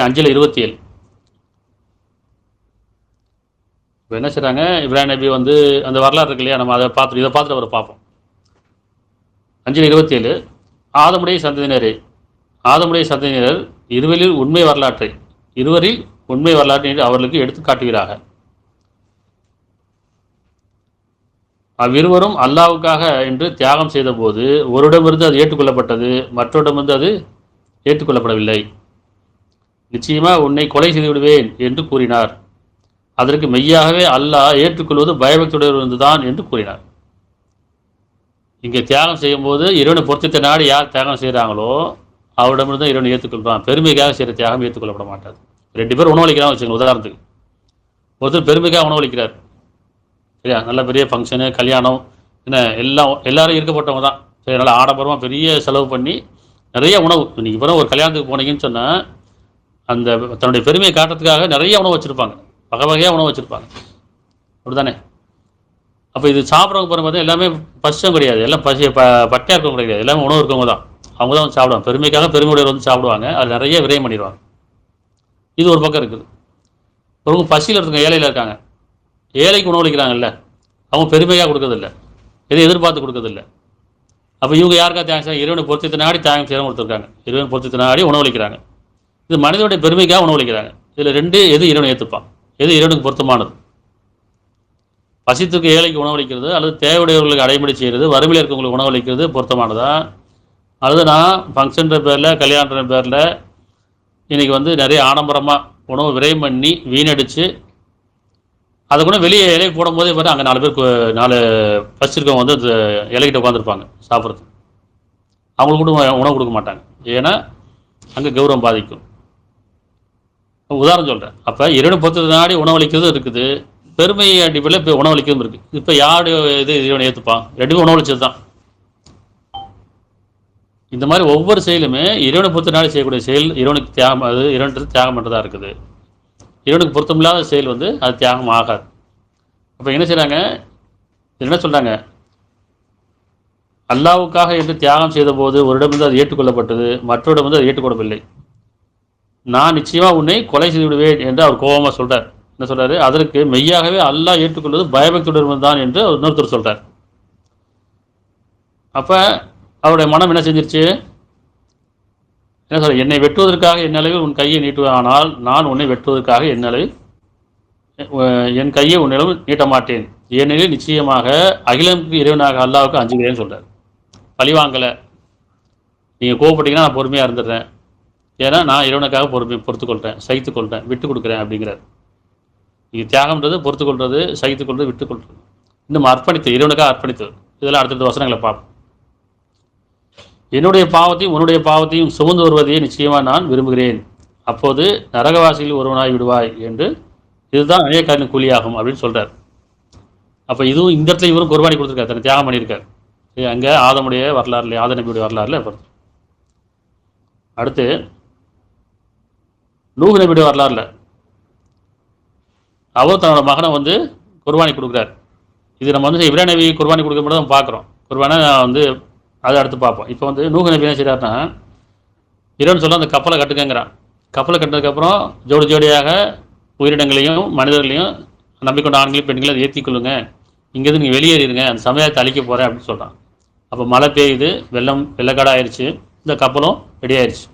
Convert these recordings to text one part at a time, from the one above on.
5 27. இப்போ என்ன செய்கிறாங்க, இப்ராஹிம் நபி வந்து அந்த வரலாறு இருக்கு இல்லையா, நம்ம இதை பார்த்துட்டு அவரை பார்ப்போம். 5 27. ஆதமுடைய சந்ததியினரே, ஆதமுடைய சந்ததியினர் இருவரில் உண்மை வரலாற்றை அவர்களுக்கு எடுத்து காட்டுகிறாக. அவ்விருவரும் அல்லாவுக்காக என்று தியாகம் செய்த போது ஒருடமிருந்து அது ஏற்றுக்கொள்ளப்பட்டது, மற்றொருடமிருந்து அது ஏற்றுக்கொள்ளப்படவில்லை. நிச்சயமாக உன்னை கொலை செய்து விடுவேன் என்று கூறினார். அதற்கு மெய்யாகவே அல்லாஹ் ஏற்றுக்கொள்வது பயபக்தியுடன் தான் என்று கூறினார். இங்கே தியாகம் செய்யும் போது இறைவனை பொருத்தத்தை நாடி யார் தியாகம் செய்கிறாங்களோ அவரிடமிருந்து இறைவனை ஏற்றுக்கொள்வான். பெருமைக்காக செய்கிற தியாகம் ஏற்றுக்கொள்ளப்பட மாட்டாது. 2 பேர் உணவளிக்கிறாங்க வச்சுக்கோங்க. உதாரணத்துக்கு ஒருத்தர் பெருமைக்காக உணவளிக்கிறார், சரியா, நல்ல பெரிய ஃபங்க்ஷனு, கல்யாணம், என்ன எல்லாரும் இருக்கப்பட்டவங்க தான், சரி, நல்லா ஆடம்பரமாக பெரிய செலவு பண்ணி நிறைய உணவு. நீங்கள் இப்போ ஒரு கல்யாணத்துக்கு போனீங்கன்னு சொன்னால் அந்த தன்னுடைய பெருமையை காட்டுறதுக்காக நிறைய உணவு வச்சுருப்பாங்க, வகையாக உணவு வச்சுருப்பாங்க, அப்படி தானே? அப்போ இது சாப்பிட்றவங்க போகிற எல்லாமே பசியும் கிடையாது, எல்லாம் பட்டியாக இருக்கவங்க கிடையாது, எல்லாமே உணவு இருக்கவங்க தான். அவங்க தான் வந்து சாப்பிடுவாங்க, பெருமைக்காக பெருமையுடையவர் வந்து சாப்பிடுவாங்க, அது நிறைய விரயம் பண்ணிடுவாங்க. இது ஒரு பக்கம் இருக்குது. ஒருவங்க பசியில் இருக்காங்க, ஏழையில் இருக்காங்க, ஏழைக்கு உணவளிக்கிறாங்கல்ல, அவங்க பெருமையாக கொடுக்கறதில்ல, எதுவும் எதிர்பார்த்து கொடுக்கறதில்ல. அப்போ இவங்க யாருக்கா தியாகம் செய்ய, இறைவனை பொறுத்தத்தை நாடி தியாகம் செய்யறவங்க கொடுத்துருக்காங்க, இறைவனை பொறுத்தத்தை நாடி உணவளிக்கிறாங்க. இது மனிதனுடைய பெருமைக்காக உணவளிக்கிறாங்க. இதில் 2 எது இறைவனை ஏற்றுப்பான், எது இறைவனுக்கு பொருத்தமானது? பசித்துக்கு ஏழைக்கு உணவளிக்கிறது அல்லது தேவையுடையவர்களுக்கு அடைமொழி செய்கிறது, வறுமையில் இருக்கவங்களுக்கு உணவளிக்கிறது பொருத்தமானதா? அல்லது நான் ஃபங்க்ஷன்ற பேரில், கல்யாணன்ற பேரில் இன்றைக்கி வந்து நிறைய ஆடம்பரமாக உணவு விரயம் பண்ணி வீணடித்து அதை கூட வெளியே இலை போடும்போதே பார்த்தா அங்கே 4 பேர் 4 பசிச்சிருக்கவங்க வந்து அந்த இலைக்கிட்ட உட்காந்துருப்பாங்க சாப்பிட்றதுக்கு. அவங்களுக்கு கூட உணவு கொடுக்க மாட்டாங்க, ஏன்னா அங்கே கௌரவம் பாதிக்கும். உதாரணம் சொல்கிறேன். அப்போ இறைவனை பொறுத்தது நாடி உணவளிக்கிறதும் இருக்குது, பெருமை அடிப்படையில் இப்போ உணவளிக்கிறதும் இருக்குது. இப்போ யார் இது இறைவனை ஏற்றுப்பான்? 2 உணவளிச்சது தான். இந்த மாதிரி ஒவ்வொரு செயலுமே இறைவனை பொறுத்த நாடி செய்யக்கூடிய செயல் இறைவனுக்கு தியாகம், அது இறைவனுக்கு தியாகம் பண்ணுறதா இருக்குது. இறைவனுக்கு பொருத்தமில்லாத செயல் வந்து அது தியாகம் ஆகாது. அப்போ என்ன செய்கிறாங்க, என்ன சொல்கிறாங்க, அல்லாவுக்காக என்று தியாகம் செய்த போது ஒருடமிருந்து அது ஏற்றுக்கொள்ளப்பட்டது, மற்றொருடம் வந்து அது ஏற்றுக்கொள்ளவில்லை. நான் நிச்சயமாக உன்னை கொலை செய்து விடுவேன் என்று அவர் கோபமாக சொல்கிறார். என்ன சொல்கிறாரு? அதற்கு மெய்யாகவே அல்லாஹ் ஏற்றுக்கொள்வது பயபக்தியுடன் தான் என்று இன்னொருத்தர் சொல்கிறார். அப்போ அவருடைய மனம் என்ன செஞ்சிருச்சு? என்ன சொல்ற, என்னை வெட்டுவதற்காக என் அளவில் உன் கையை நீட்டுவானால் நான் உன்னை வெட்டுவதற்காக என் கையை உன்னிடம் நீட்ட மாட்டேன், ஏனெனில் நிச்சயமாக அகிலமுக்கு இறைவனாக அல்லாவுக்கு அஞ்சுகிறேன்னு சொல்கிறார். பழிவாங்கலை, நீங்கள் கோவப்பட்டீங்கன்னா நான் பொறுமையாக இருந்துடுறேன், ஏன்னா நான் இறைவனுக்காக பொறுத்துக்கொள்கிறேன், சகித்துக்கொள்கிறேன், விட்டு கொடுக்குறேன் அப்படிங்கிறார். நீங்கள் தியாகம்ன்றது பொறுத்துக்கொள்வது, சகித்துக்கொள்வது, விட்டுக்கொள்வது, இன்னும் அர்ப்பணித்து, இறைவனுக்காக அர்ப்பணித்து. இதெல்லாம் அடுத்தடுத்த வசனங்களை பார்ப்போம். என்னுடைய பாவத்தையும் உன்னுடைய பாவத்தையும் சுமந்து வருவதையே நிச்சயமாக நான் விரும்புகிறேன், அப்போது நரகவாசியில் ஒருவனாய் விடுவாய் என்று, இதுதான் அநேகாரின் கூலியாகும் அப்படின்னு சொல்கிறார். அப்போ இதுவும் இந்த இடத்துல இவரும் குர்பானி கொடுத்துருக்காரு, தன்னை தியாகம் பண்ணியிருக்கார். அங்கே ஆதமுடைய வரலாறுல, ஆத நபியுடைய வரலாறுல பொறுத்து. அடுத்து நூஹ் நபியுடைய வரலாறுல அவர் தன்னோட மகனை வந்து குர்பானி கொடுக்குறார். இது நம்ம வந்து இப்ராஹிம் நபி குர்பானி கொடுக்க மட்டும் தான் பார்க்குறோம், குர்பானை வந்து அதை அடுத்து பார்ப்போம். இப்போ வந்து நூஹ் நபி என்ன செய்கிறாருன்னா, இறைவன் சொல்ல அந்த கப்பலை கட்டுக்கங்கிறான். கப்பலை கட்டினதுக்கப்புறம் ஜோடி ஜோடியாக உயிரினங்களையும் மனிதர்களையும் நம்பிக்கொண்ட ஆண்களையும் பெண்களையும் அதை ஏற்றிக்கொள்ளுங்க, இங்கேருந்து நீங்கள் வெளியேறிடுங்க, அந்த சமயத்தை அழிக்க போகிறேன் அப்படின்னு சொல்கிறான். அப்போ மழை பெய்யுது, வெள்ளக்காடு ஆயிடுச்சு, இந்த கப்பலும் ரெடி ஆயிடுச்சு.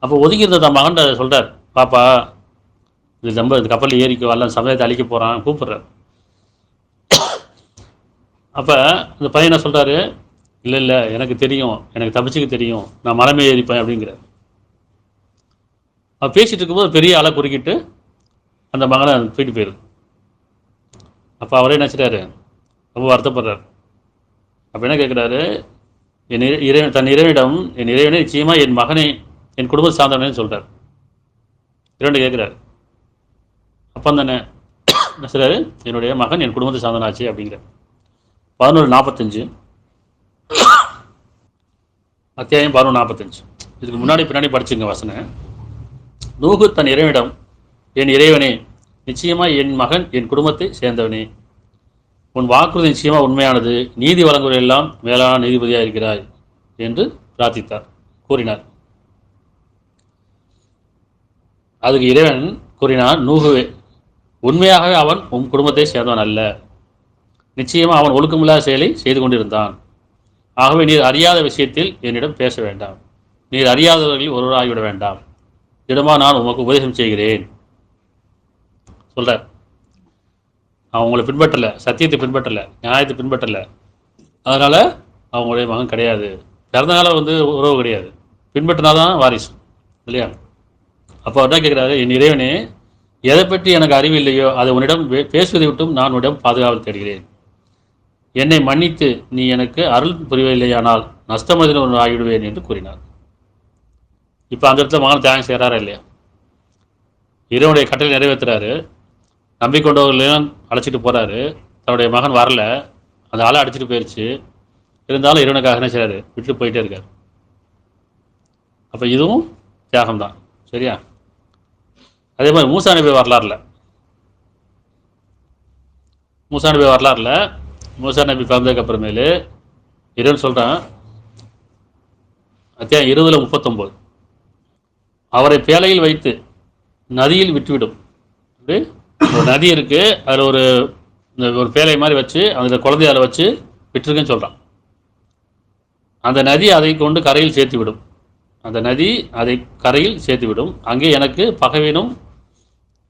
அப்போ ஒதுக்கியிருந்த தன் மகன் சொல்கிறார், பாப்பா இது ரொம்ப இந்த கப்பலில் ஏறிக்கோ, அல்ல சமயத்தை அழிக்க போகிறான் கூப்பிட்றார். அப்போ இந்த பையன் என்ன சொல்கிறாரு, இல்லை எனக்கு தெரியும், எனக்கு தப்பிச்சுக்க தெரியும், நான் மலை மேலே ஏறிப்பேன் அப்படிங்கிறார். அவன் பேசிகிட்டு இருக்கும்போது பெரிய ஆளை குறுக்கிட்டு அந்த மகனை தூக்கிட்டு போயிடுது. அப்போ அவரே நினச்சிட்டாரு, ரொம்ப வருத்தப்படுறார். அப்போ என்ன கேட்குறாரு, தன் இறைவனிடம், என் இறைவனை நிச்சயமாக என் மகனை என் குடும்பத்தை சார்ந்தவனே சொல்கிறார். இறைவன் கேட்குறாரு, அப்போ தானே என்ன சொல்கிறாரு, என்னுடைய மகன் என் குடும்பத்தை சார்ந்தனாச்சு அப்படிங்கிற. 11:45 அத்தியாயம் 11:45. இதுக்கு முன்னாடி பின்னாடி படிச்சுங்க வசனம். நூகு தன் இறைவனிடம், என் இறைவனே, நிச்சயமாக என் மகன் என் குடும்பத்தை சேர்ந்தவனே, உன் வாக்குறுதி நிச்சயமாக உண்மையானது, நீதி வழங்குவதில் எல்லாம் மேலான நீதிபதியாக இருக்கிறாய் என்று பிரார்த்தித்தார், கூறினார். அதுக்கு இறைவன் கூறினார், நூகுவே, உண்மையாகவே அவன் உன் குடும்பத்தை சேர்ந்தவன் அல்ல. நிச்சயமாக அவன் ஒழுக்கமில்லாத செயலை செய்து கொண்டிருந்தான். ஆகவே நீர் அறியாத விஷயத்தில் என்னிடம் பேச வேண்டாம். நீர் அறியாதவர்களில் ஒருவராகிவிட வேண்டாம். இடமா நான் உமக்கு உபதேசம் செய்கிறேன் சொல்கிறார். அவங்கள பின்பற்றலை, சத்தியத்தை பின்பற்றலை, நியாயத்தை பின்பற்றலை. அதனால் அவங்களுடைய மகன் கிடையாது. பிறந்தனால உறவு கிடையாது, பின்பற்றினாதான் வாரிசு இல்லையா? அப்போ அவர் தான் கேட்குறாரு, என் இறைவனே, எதை பற்றி எனக்கு அறிவு இல்லையோ அதை உன்னிடம் பேசுவதை விட்டும் நான் உன்னிடம் பாதுகாவல் தேடுகிறேன். என்னை மன்னித்து நீ எனக்கு அருள் புரியவில்லையானால் நஷ்டமதின ஒன்று ஆகிவிடுவேன் என்று கூறினார். இப்போ அந்த இடத்துல மகன் தியாகம் செய்கிறாரா இல்லையா? இறைவனுடைய கட்டளை நிறைவேற்றுறாரு, நம்பிக்கொண்டவர்களையும் அழைச்சிட்டு போகிறாரு. தன்னுடைய மகன் வரல, அந்த ஆளை அடிச்சுட்டு போயிடுச்சு. இருந்தாலும் இறைவனுக்காக என்ன செய்கிறாரு, விட்டு போயிட்டே இருக்கார். அப்போ இதுவும் தியாகம்தான், சரியா? அதே மாதிரி மூசா நபி வரலாறுல மூசா நபி பிறந்ததுக்கு அப்புறமேலு இறைவன் சொல்கிறான், அத்தியாயம் 20:39, அவரை பேழையில் வைத்து நதியில் விட்டுவிடும். ஒரு நதி இருக்கு, அதில் ஒரு பேழை மாதிரி வச்சு அந்த குழந்தைய அதில் வச்சு விட்டுருக்குன்னு சொல்கிறான். அந்த நதி அதை கொண்டு கரையில் சேர்த்துவிடும். அங்கே எனக்கு பகைவனும்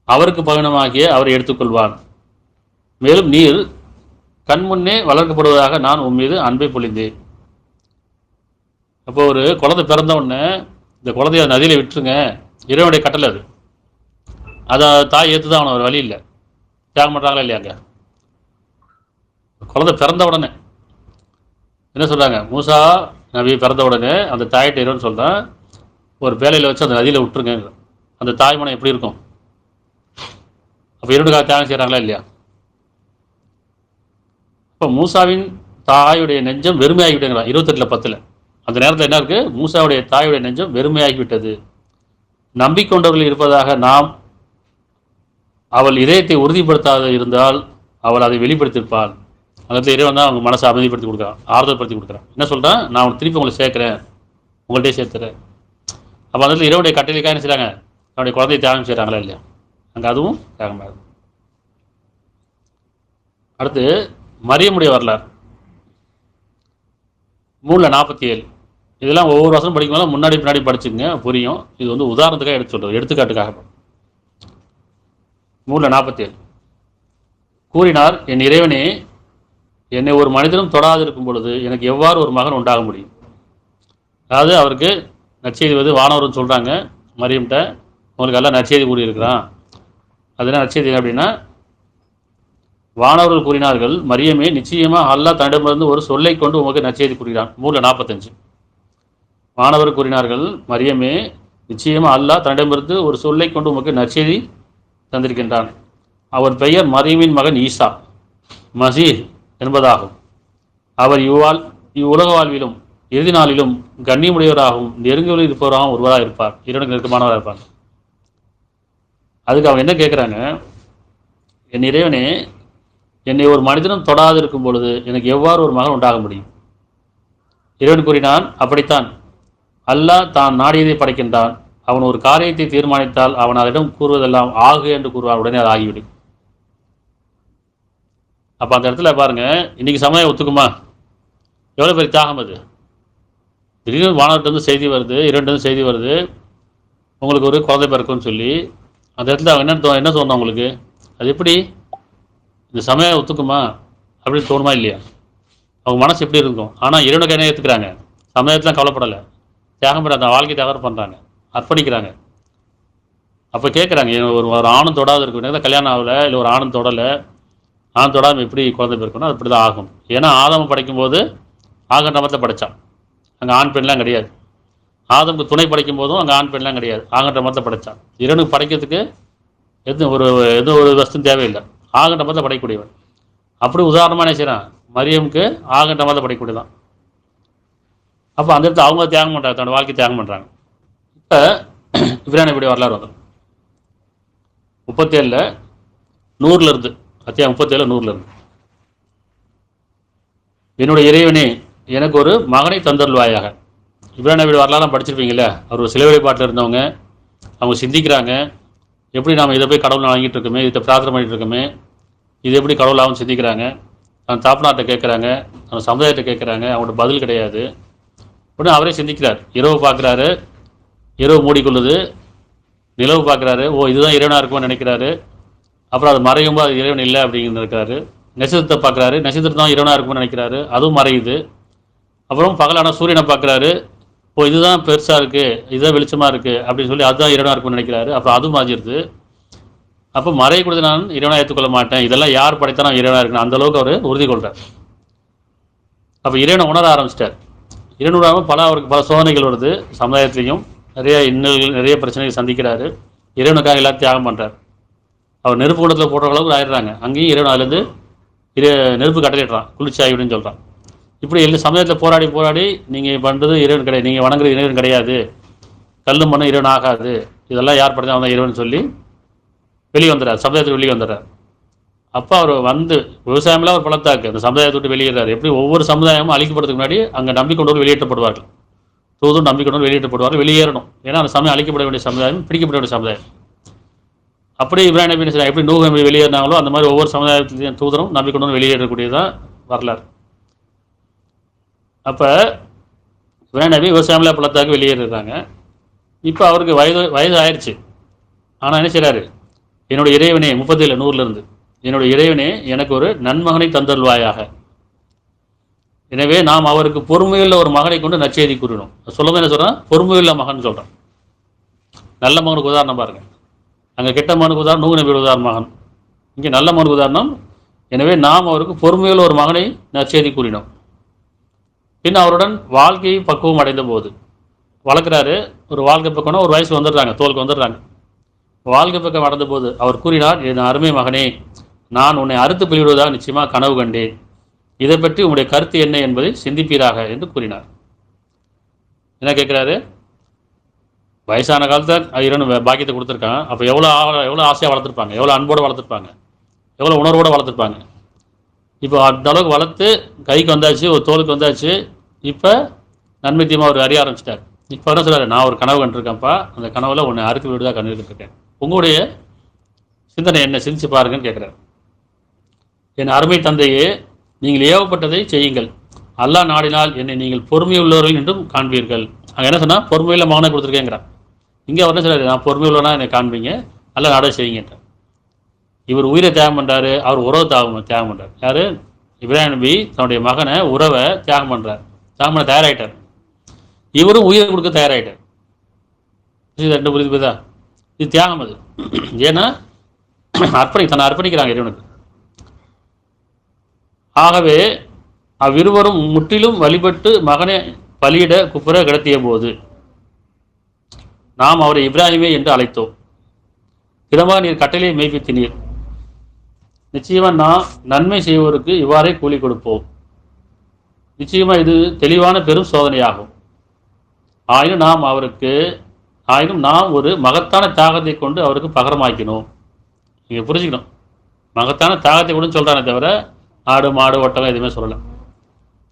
அவருக்கு பகைவனுமாகிய அவரை எடுத்துக்கொள்வான். மேலும் நீர் கண்முன்னே வளர்க்கப்படுவதாக நான் உன் மீது அன்பை பொழிந்தேன். அப்போ ஒரு குழந்தை பிறந்த உடனே இந்த குழந்தைய நதியில் விட்டுருங்க, இறைவனுடைய கட்டளை அது. அதை தாய் ஏற்றுதான் அவனை, ஒரு வழி இல்லை. தியாகம் பண்ணுறாங்களா இல்லையாங்க? குழந்தை பிறந்த உடனே என்ன சொல்கிறாங்க, மூசா நபி பிறந்த உடனே அந்த தாயிட்ட இறைவன் சொல்கிறான், ஒரு பேழையில் வச்சு அந்த நதியில் விட்டுருங்க. அந்த தாய் மனம் எப்படி இருக்கும்? அப்போ இறைவனுக்காக தியாகம் செய்கிறாங்களா இல்லையா? இப்போ மூசாவின் தாயுடைய நெஞ்சம் வெறுமையாகிவிட்டங்களா? 28:10 அந்த நேரத்தில் என்ன இருக்குது, மூசாவுடைய தாயுடைய நெஞ்சம் வெறுமையாகிவிட்டது. நம்பிக்கொண்டவர்கள் இருப்பதாக நாம் அவள் இதயத்தை உறுதிப்படுத்தாத இருந்தால் அவள் அதை வெளிப்படுத்தியிருப்பாள். அந்த இறைவன் தான் அவங்க மனசை அமைதிப்படுத்தி கொடுக்குறான், ஆறுதல் படுத்தி கொடுக்குறான். என்ன சொல்கிறான், நான் திருப்பி உங்களை சேர்க்குறேன், உங்கள்கிட்டே சேர்த்துறேன். அப்போ அந்த இடத்துல இறைவனுடைய கட்டளைக்காக என்ன செய்கிறாங்க, அவனுடைய குழந்தையை தியாகம் செய்கிறாங்களா இல்லையா? அங்கே அதுவும் தியாகமாகும். அடுத்து மரியமுடைய வரலாறு 3:47. இதெல்லாம் ஒவ்வொரு வருஷம் படிக்கும்போது முன்னாடி பின்னாடி படிச்சுங்க, புரியும். இது உதாரணத்துக்காக எடுத்து சொல்கிறது, எடுத்துக்காட்டுக்காக. 3:47 கூறினார், என் இறைவனே, என்னை ஒரு மனிதனும் தொடாதிருக்கும் பொழுது எனக்கு எவ்வாறு ஒரு மகன் உண்டாக முடியும்? அதாவது அவருக்கு நற்செய்தி வானவர்னு சொல்கிறாங்க மரியம்கிட்ட, உங்களுக்கு எல்லாம் நற்செய்தி கூறியிருக்கிறான். அது என்ன நற்செய்தி அப்படின்னா, வானவர்கள் கூறினார்கள், மரியமே, நிச்சயமாக அல்லாஹ் தன்னிடமிருந்து ஒரு சொல்லை கொண்டு உமக்கு நற்செய்தி கூறுகிறான். 3:45 வானவர் கூறினார்கள், மரியமே, நிச்சயமாக அல்லாஹ் தன்னிடமிருந்து ஒரு சொல்லை கொண்டு உமக்கு நற்செய்தி தந்திருக்கின்றான். அவர் பெயர் மரியமின் மகன் ஈசா, மசீஹ் என்பதாகும். அவர் இவ்வுலக வாழ்விலும் இறுதி நாளிலும் கண்ணியமுடையவராகவும் நெருங்கியில் இருப்பவராகவும் ஒருவராக இருப்பார், இறைவனுக்கு நெருக்கமானவராக இருப்பார். அதுக்கு அவங்க என்ன கேட்குறாங்க, என் இறைவனே, என்னை ஒரு மனிதனும் தொடாது இருக்கும் பொழுது எனக்கு எவ்வாறு ஒரு மகன் உண்டாக முடியும்? இறைவன் கூறினான், அப்படித்தான் அல்லாஹ் தான் நாடியதை படைக்கின்றான். அவன் ஒரு காரியத்தை தீர்மானித்தால் அவன் அதனிடம் கூறுவதெல்லாம் ஆகு என்று கூறுவான், உடனே அது ஆகிவிடும். அப்போ அந்த இடத்துல பாருங்க, இன்னைக்கு சமயம் ஒத்துக்குமா? எவ்வளோ பெரிய தியாகம் அது! திடீர்னு வானவர்கிட்ட செய்தி வருது, இறைவன்கிட்ட செய்தி வருது, உங்களுக்கு ஒரு குழந்தை பிறக்கும்னு சொல்லி. அந்த இடத்துல அவன் என்ன சொன்னான் உங்களுக்கு? அது எப்படி இந்த சமயம் ஒத்துக்குமா அப்படின்னு தோணுமா இல்லையா? அவங்க மனசு எப்படி இருக்கும்? ஆனால் இறைவனுக்கு என்ன ஏற்றுக்கிறாங்க, சமயத்தில் கவலைப்படலை, தியாகம் பண்ண அந்த வாழ்க்கை தகவல் பண்ணுறாங்க, அர்ப்பணிக்கிறாங்க. அப்போ கேட்குறாங்க, ஒரு ஆணும் தொடாது இருக்கு, கல்யாணம் ஆகலை, இல்லை ஒரு ஆணும் தொடலை, ஆண் தொடாமல் எப்படி குழந்தை பிறக்கணும்? அது இப்படி தான் ஆகும். ஏன்னா ஆதாம படைக்கும்போது ஆகன்ற மரத்தை படைத்தான், அங்கே ஆண் பெண்லாம் கிடையாது. ஆதமுக்கு துணை படைக்கும் போதும் அங்கே ஆண் பெண்லாம் கிடையாது. ஆகன்ற மதத்தில் படைத்தான். இறைவனுக்கு படைக்கிறதுக்கு எந்த ஒரு வஸ்தும் தேவையில்லை. ஆகன்ற மதத்தில் படைக்கக்கூடியவன். அப்படி உதாரணமாக என்ன செய்கிறான், மரியமுக்கு ஆகன்ற மதத்தில் படைக்கக்கூடியதான். அப்போ அந்த இடத்துல அவங்க தியாகம் பண்ணுறாங்க, தன்னோட வாழ்க்கை தியாகம் பண்ணுறாங்க. இப்போ இப்ராஹிம் நபியுடைய வரலாறு வந்து 37 100 இருந்து, அத்தியாயம் 37 100 இருந்து. என்னுடைய இறைவனே எனக்கு ஒரு மகனை தந்தருள்வாயாக. இப்ராஹிம் நபியுடைய வரலாறுலாம் படிச்சிருப்பீங்களே. அவர் ஒரு சிலை வழிபாட்டில் இருந்தவங்க. அவங்க சிந்திக்கிறாங்க, எப்படி நாம் இதை போய் கடவுள் வாங்கிட்டு இருக்கோமே, இதை பிரார்த்தனை பண்ணிட்டு இருக்கோமே, இது எப்படி கடவுளாகவும் சிந்திக்கிறாங்க. தன் தாப்பனார்கிட்ட கேட்குறாங்க, தன் சமுதாயத்தை கேட்குறாங்க, அவங்கள்ட்ட பதில் கிடையாது. உடனே அவரே சிந்திக்கிறார். இரவு பார்க்குறாரு, இரவு மூடிக்கொள்ளுது. நிலவு பார்க்குறாரு, ஓ இதுதான் இறைவனாக இருக்கும்னு நினைக்கிறாரு. அப்புறம் அது மறையும் போது அது இறைவன் இல்லை அப்படின்னு இருக்காரு. நட்சத்திரத்தை பார்க்குறாரு, நட்சத்திரம் தான் இறைவனாக இருக்கும்னு நினைக்கிறாரு, அதுவும் மறையுது. அப்புறம் பகலான சூரியனை பார்க்குறாரு, ஓ இதுதான் பெருசாக இருக்குது, இதுதான் வெளிச்சமாக இருக்குது அப்படின்னு சொல்லி அதுதான் இறைவனாக இருக்கும்னு நினைக்கிறாரு. அப்புறம் அதுவும் மாறிடுது. அப்போ மறையக்கூடாது, நான் இறைவனாக ஏற்றுக்கொள்ள மாட்டேன், இதெல்லாம் யார் படைத்தா நான் இறைவனாக இருக்கணும், அந்தளவுக்கு அவர் உறுதி கொள்கிறார். அப்போ இறைவனை உணர ஆரம்பிச்சிட்டார். இறைவன் உணராமல் அவருக்கு பல சோதனைகள் வருது. சமுதாயத்திலையும் நிறைய இன்னல்கள், நிறைய பிரச்சனைகள் சந்திக்கிறாரு. இறைவனுக்காக எல்லாத்தையும் தியாகம் பண்ணுறார். அவர் நெருப்பு கூடத்தில் போடுற அளவுக்கு ஆயிடுறாங்க. அங்கேயும் இறைவன் அதுலேருந்து நெருப்பு கட்டளிடுறான், குளிர்ச்சாய் அப்படின்னு சொல்கிறான். இப்படி எல்லா சமயத்தில் போராடி போராடி நீங்கள் பண்ணுறது இறைவன் கிடையாது, நீங்கள் வணங்குறது இறைவன் கிடையாது, கல்லும் மண்ணும் இறைவன் ஆகாது, இதெல்லாம் யார் படைத்தா அவன் இறைவன் சொல்லி வெளியே வந்துடுறார், சமுதாயத்துக்கு வெளியே வந்துடுறார். அப்போ அவர் வந்து விவசாயம்லாம் ஒரு பலத்தாக்கு அந்த சமுதாயத்தை விட்டு வெளியேறாரு. எப்படி ஒவ்வொரு சமுதாயமும் அழிக்கப்படுறதுக்கு முன்னாடி அங்கே நம்பிக்கொண்டவர் வெளியேற்றப்படுவார்கள். தூதும் நம்பிக்கொண்டவர் வெளியேற்றப்படுவார்கள், வெளியேறணும். ஏன்னா அந்த சமயம் அழிக்கப்பட வேண்டிய சமுதாயம், பிடிக்கப்பட வேண்டிய சமுதாயம். அப்படி இப்ராஹிம் நபி எப்படி நூஹ் நபி வெளியேறினாங்களோ அந்த மாதிரி ஒவ்வொரு சமுதாயத்திலையும் தூதரும் நம்பிக்கொண்டவர் வெளியேறக்கூடியதான் வரலாறு. அப்போ இப்ராஹிம் நபி விவசாயம்லாம் பலத்தாக்கு வெளியேறாங்க. இப்போ அவருக்கு வயது ஆயிடுச்சு. ஆனால் என்ன செய்கிறாரு, என்னுடைய இறைவனே 37 100 இருந்து, என்னுடைய இறைவனே எனக்கு ஒரு நன்மகனை தந்தருள்வாயாக. எனவே நாம் அவருக்கு பொறுமையுள்ள ஒரு மகனை கொண்டு நற்செய்தி கூறினோம். சொல்லும்போது என்ன சொல்கிறான், பொறுமையுள்ள மகன் சொல்கிறான். நல்ல மகனுக்கு உதாரணம் பாருங்க. அங்கே கெட்ட மகனுக்கு உதாரணம் நூஹ் நபியோட உதாரண மகன், இங்கே நல்ல மகனுக்கு உதாரணம். எனவே நாம் அவருக்கு பொறுமையுள்ள ஒரு மகனை நற்செய்தி கூறினோம். பின் அவருடன் வாழ்க்கையை பக்குவம் அடைந்த போது வளர்க்குறாரு. ஒரு வாழ்க்கை பக்கம்னா ஒரு வயசு வந்துடுறாங்க, தோலுக்கு வந்துடுறாங்க. வாழ்க்கை பக்கம் அடைந்த போது அவர் கூறினார், என் அருமை மகனே, நான் உன்னை அறுத்து பலிவிடுவதாக நிச்சயமாக கனவு கண்டேன். இதை பற்றி உங்களுடைய கருத்து என்ன என்பதை சிந்திப்பீராக என்று கூறினார். என்ன கேட்குறாரு, வயசான காலத்தில் இறைவன் பாக்கியத்தை கொடுத்துருக்கான். அப்போ எவ்வளோ ஆசையாக வளர்த்துருப்பாங்க, எவ்வளோ அன்போடு வளர்த்துருப்பாங்க, எவ்வளோ உணர்வோடு வளர்த்துருப்பாங்க. இப்போ அந்த அளவுக்கு வளர்த்து கைக்கு வந்தாச்சு, ஒரு தோலுக்கு வந்தாச்சு. இப்போ நன்மை தீமா அவர் அறிய ஆரம்பிச்சிட்டார். இப்போ என்ன சொல்கிறாரு, நான் ஒரு கனவு கண்டிருக்கேன்ப்பா, அந்த கனவுல உன்னை அறுத்து விடுவதாக கண்டிருக்கேன். உங்களுடைய சிந்தனை என்ன, சிந்திச்சு பாருங்கன்னு கேட்குறாரு. என் அருமை தந்தையே, நீங்கள் ஏவப்பட்டதை செய்யுங்கள். அல்லாஹ் நாடினால் என்னை நீங்கள் பொறுமையுள்ளவர்கள் என்றும் காண்பீர்கள். அங்கே என்ன சொன்னால் பொறுமையுள்ள மகனை கொடுத்துருக்கேங்கிறான். இங்கே அவர் என்ன சொல்கிறாரு, நான் பொறுமையுள்ளவனா என்னை காண்பீங்க, அல்லாஹ் நாட செய்யுங்கன்றார். இவர் உயிரை தியாகம் பண்ணுறாரு, அவர் உறவை தியாகம் பண்ணுறார். யார், இப்ராஹிம் நபி தன்னுடைய மகனை உறவை தியாகம் பண்ணுறார், தியாகம் பண்ண தயாராகிட்டார். இவரும் உயிரை கொடுக்க தயாராகிட்டார். ரெண்டு புரியுதா, இது தியாகம். அது ஏன்னா தன்னை அர்ப்பணிக்கிறாங்க இறைவனுக்கு. ஆகவே அவ்விருவரும் முற்றிலும் வழிபட்டு மகனை பலியிட குப்புற கிடத்திய போது நாம் அவரை இப்ராஹிமே என்று அழைத்தோம். திறமா நீர் கட்டளையை மெய்ப்பித்தினீர். நிச்சயமா நான் நன்மை செய்வோருக்கு இவ்வாறே கூலி கொடுப்போம். நிச்சயமா இது தெளிவான பெரும் சோதனையாகும். ஆயினும் நாம் ஒரு மகத்தான தியாகத்தை கொண்டு அவருக்கு பகரமாக்கினோம். நீங்க புரிஞ்சுக்கணும், மகத்தான தியாகத்தை கூட சொல்றானே தவிர ஆடு மாடு ஒட்டகம் எதுவுமே சொல்லலை.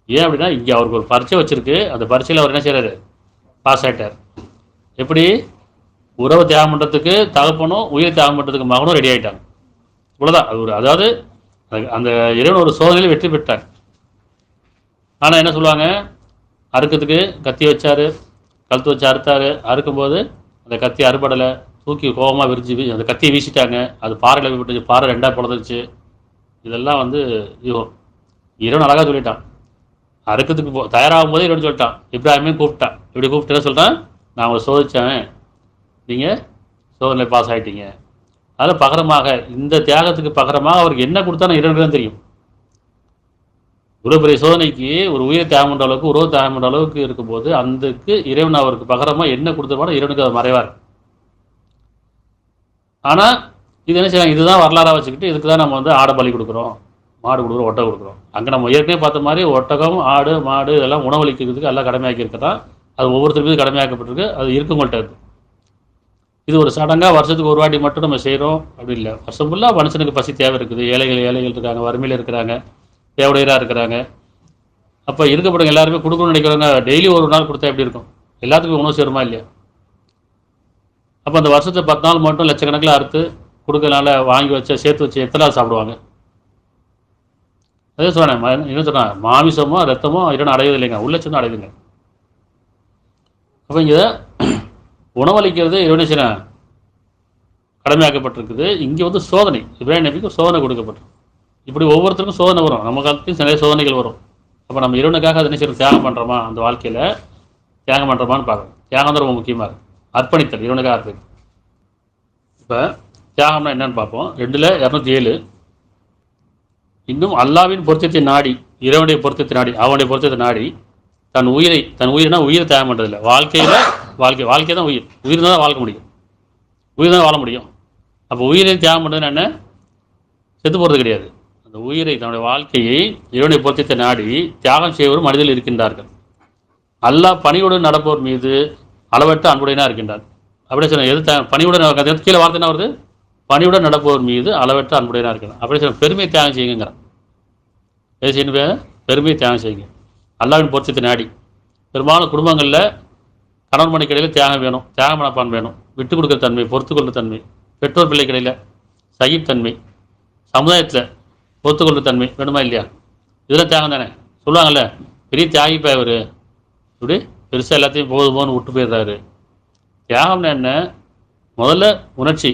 ஏன் அப்படின்னா, இங்கே அவருக்கு ஒரு பரீட்சை வச்சிருக்கு. அந்த பரீட்சையில் அவர் என்ன செய்கிறாரு, பாஸ் ஆகிட்டார். எப்படி உறவை தியாகம் பண்ணுறதுக்கு தகப்பனும் உயிரை தியாகம் பண்ணுறதுக்கு மகனும் ரெடி ஆகிட்டாங்க. இவ்வளோதான். அதாவது அந்த இறைவன் ஒரு சோதனையில் வெற்றி பெற்றார். ஆனால் என்ன சொல்லுவாங்க, அறுக்கிறதுக்கு கத்தி வச்சார், கழுத்து வச்சு அறுத்தார். அறுக்கும்போது அந்த கத்தி அறுபடலை, தூக்கி கோபமாக விரிச்சு அந்த கத்தியை வீசிட்டாங்க. அது பாறையில் விட்டுச்சு, பாறை ரெண்டாக பிளந்துருச்சு. இதெல்லாம் யுகம். இறைவன் அழகாக சொல்லிட்டான். அறுக்கிறதுக்கு தயாராகும் போதே இறைவன் சொல்லிட்டான். இப்ராஹிமே கூப்பிட்டான். இப்படி கூப்பிட்டு என்ன சொல்லிட்டான், நான் உங்களை சோதித்தேன், நீங்கள் சோதனையில் பாஸ் ஆகிட்டீங்க. அதில் பகரமாக, இந்த தியாகத்துக்கு பகரமாக அவருக்கு என்ன கொடுத்தானோ இறைவனுக்கு தான் தெரியும். இவ்வளோ பெரிய சோதனைக்கு ஒரு உயிரை தியாகம் பண்ற அளவுக்கு உறவு தியாகம் பண்ற அளவுக்கு இருக்கும்போது அதுக்கு இறைவன் அவருக்கு பகரமா என்ன கொடுத்துருப்பானோ இறைவனுக்கு அவர் மறைவார். ஆனா இது என்ன செய்யலாம், இதுதான் வரலாறா வச்சுக்கிட்டு இதுக்கு தான் நம்ம வந்து ஆடை பலி கொடுக்குறோம், மாடு கொடுக்குறோம், ஒட்டகம் கொடுக்குறோம். அங்கே நம்ம ஏற்கனவே பார்த்த மாதிரி ஒட்டகம் ஆடு மாடு இதெல்லாம் உணவளிக்கிறதுக்கு எல்லாம் கடமையாக்கி இருக்கிறான். அது ஒவ்வொருத்தர் மீது கடமையாக்கப்பட்டிருக்கு. அது இருக்கவங்கள்ட்ட இருக்கு. இது ஒரு சடங்காக வருஷத்துக்கு ஒரு வாட்டி மட்டும் நம்ம செய்கிறோம் அப்படி இல்லை. வருஷம் ஃபுல்லாக மனுஷனுக்கு பசி தேவை இருக்குது. ஏழைகள் இருக்காங்க, வறுமையில் இருக்கிறாங்க, தேவடையராக இருக்கிறாங்க. அப்போ இருக்கப்படுங்க எல்லாருமே கொடுக்கணும்னு நினைக்கிறவங்க டெய்லி ஒரு நாள் கொடுத்தா எப்படி இருக்கும்? எல்லாத்துக்கும் உணவு சேருமா இல்லையா? அப்போ அந்த வருஷத்தை 10 நாள் மட்டும் லட்சக்கணக்கில் அறுத்து கொடுக்கறனால வாங்கி வச்ச சேர்த்து வச்சு எத்தனை சாப்பிடுவாங்க? அதே சொன்னேன், என்ன சொன்னேன், மாமிசமோ ரத்தமோ இடம் அடையது இல்லைங்க, உள்ளச்சனும் அடையுதுங்க. அப்போ இங்கே உணவளிக்கிறது இறைவனை கடமையாக்கப்பட்டிருக்குது. இங்கே வந்து சோதனை, இப்ராஹிம் நபிக்கு சோதனை கொடுக்கப்பட்டிருக்கு. இப்படி ஒவ்வொருத்தருக்கும் சோதனை வரும். நம்ம காலத்துலையும் நிறைய சோதனைகள் வரும். அப்போ நம்ம இறைவனுக்காக அதை என்ன தியாகம் பண்ணுறோமா, அந்த வாழ்க்கையில் தியாகம் பண்ணுறோமான்னு பார்க்கணும். தியாகம் தான் ரொம்ப முக்கியமாக இருக்குது. அர்ப்பணித்தல், இறைவனுக்காக அர்ப்பணித்தல். இப்போ தியாகம்னா என்னன்னு பார்ப்போம். 2:207 இன்னும் அல்லாவின் பொருத்தத்தை நாடி, இறைவனுடைய பொருத்தத்தை நாடி, அவனுடைய பொருத்தத்தை நாடி தன் உயிரினா உயிரை தியாகம் பண்ணுறதில்ல. வாழ்க்கை தான் உயிர் தான் வாழ முடியும். உயிர் தான் வாழ முடியும். அப்போ உயிரை தியாகம் பண்ணுறதுன்னு என்ன, செத்து போகிறது கிடையாது. அந்த உயிரை, தன்னுடைய வாழ்க்கையை இறைவனுடைய பொருத்தத்தை நாடி தியாகம் செய்வரும் மனிதர்கள் இருக்கின்றார்கள். அல்லாஹ் பணியுடன் நடப்போர் மீது அளவற்ற அன்புடையனா இருக்கின்றார். அப்படியே சொன்ன எது பணியுடன் கீழே வார்த்தை என்ன வருது, பணியுடன் நடப்போர் மீது அளவற்ற அன்புடையனா இருக்கிறான். அப்படியே சொன்ன பெருமை தியாகம் செய்யுங்கிறான். எது செய்யணும்? பெருமையை தியாகம் செய்யுங்க அல்லாவின் பொருத்தத்தை நாடி. பெரும்பாலும் குடும்பங்களில் கணவன் மனைக்கிடையில் தியாகம் வேணும், தியாக மனப்பான் வேணும், விட்டு கொடுக்குற தன்மை, பொறுத்துக்கொள்கிற தன்மை, பெற்றோர் பிள்ளைக்கிடையில் சகித்தன்மை, சமுதாயத்தில் பொறுத்துக்கொள்கிற தன்மை வேணுமா இல்லையா? இதெல்லாம் தியாகம் தானே. சொல்லுவாங்கள்ல, பெரிய தியாகிப்பா இவர், இப்படி பெருசாக எல்லாத்தையும் போதும்னு விட்டு போயிடுறாரு. தியாகம்னா என்ன? முதல்ல உணர்ச்சி,